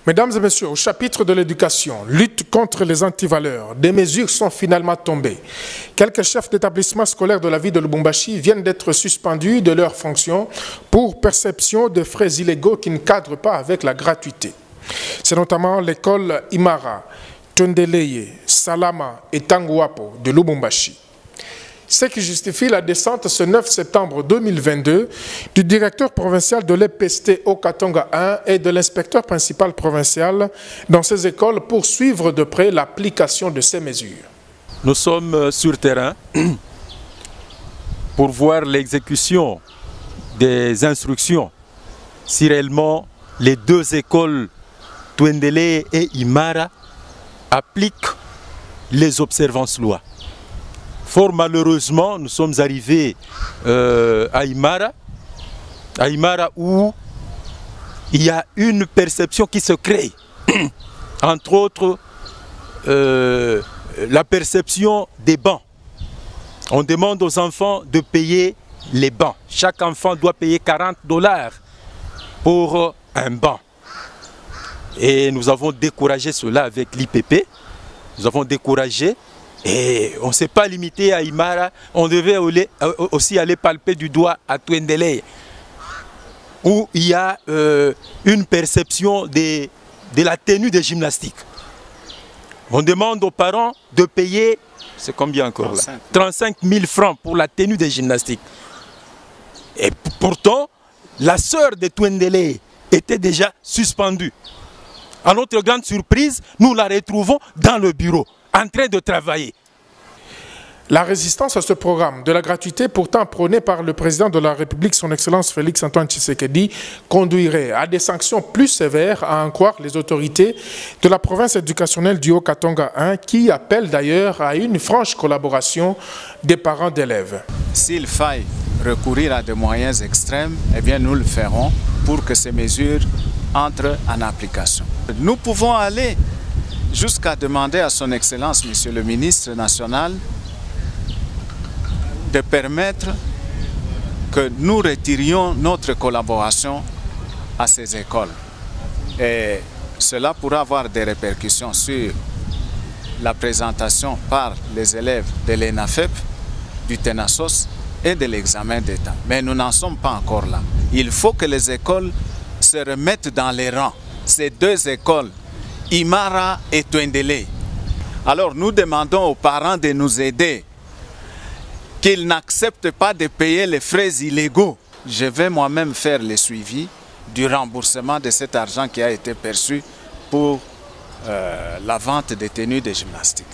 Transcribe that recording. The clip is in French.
Mesdames et messieurs, au chapitre de l'éducation, lutte contre les antivaleurs, des mesures sont finalement tombées. Quelques chefs d'établissement scolaire de la ville de Lubumbashi viennent d'être suspendus de leurs fonctions pour perception de frais illégaux qui ne cadrent pas avec la gratuité. C'est notamment l'école Imara, Tondeleye, Salama et Tanguapo de Lubumbashi. Ce qui justifie la descente ce 9 septembre 2022 du directeur provincial de l'EPST Okatonga 1 et de l'inspecteur principal provincial dans ces écoles pour suivre de près l'application de ces mesures. Nous sommes sur terrain pour voir l'exécution des instructions si réellement les deux écoles Twendele et Imara appliquent les observances loi. Fort malheureusement, nous sommes arrivés à Imara où il y a une perception qui se crée. Entre autres, la perception des bancs. On demande aux enfants de payer les bancs. Chaque enfant doit payer $40 pour un banc. Et nous avons découragé cela avec l'IPP. Nous avons découragé. Et on ne s'est pas limité à Imara, on devait aussi aller palper du doigt à Twendele, où il y a une perception de la tenue des gymnastiques. On demande aux parents de payer, c'est combien encore là, 35 000 francs pour la tenue des gymnastiques. Et pourtant, la sœur de Twendele était déjà suspendue. À notre grande surprise, nous la retrouvons dans le bureau, en train de travailler. La résistance à ce programme de la gratuité, pourtant prônée par le président de la République, son Excellence Félix-Antoine Tshisekedi, conduirait à des sanctions plus sévères, à en croire les autorités de la province éducationnelle du Haut-Katanga 1, qui appellent d'ailleurs à une franche collaboration des parents d'élèves. S'il faille recourir à des moyens extrêmes, eh bien nous le ferons pour que ces mesures entrent en application. Nous pouvons aller jusqu'à demander à son Excellence, Monsieur le ministre national, de permettre que nous retirions notre collaboration à ces écoles. Et cela pourra avoir des répercussions sur la présentation par les élèves de l'ENAFEP, du TENASOS et de l'examen d'État. Mais nous n'en sommes pas encore là. Il faut que les écoles se remettent dans les rangs. Ces deux écoles, Imara et Twendele. Alors nous demandons aux parents de nous aider, qu'ils n'acceptent pas de payer les frais illégaux. Je vais moi-même faire le suivi du remboursement de cet argent qui a été perçu pour la vente des tenues de gymnastique.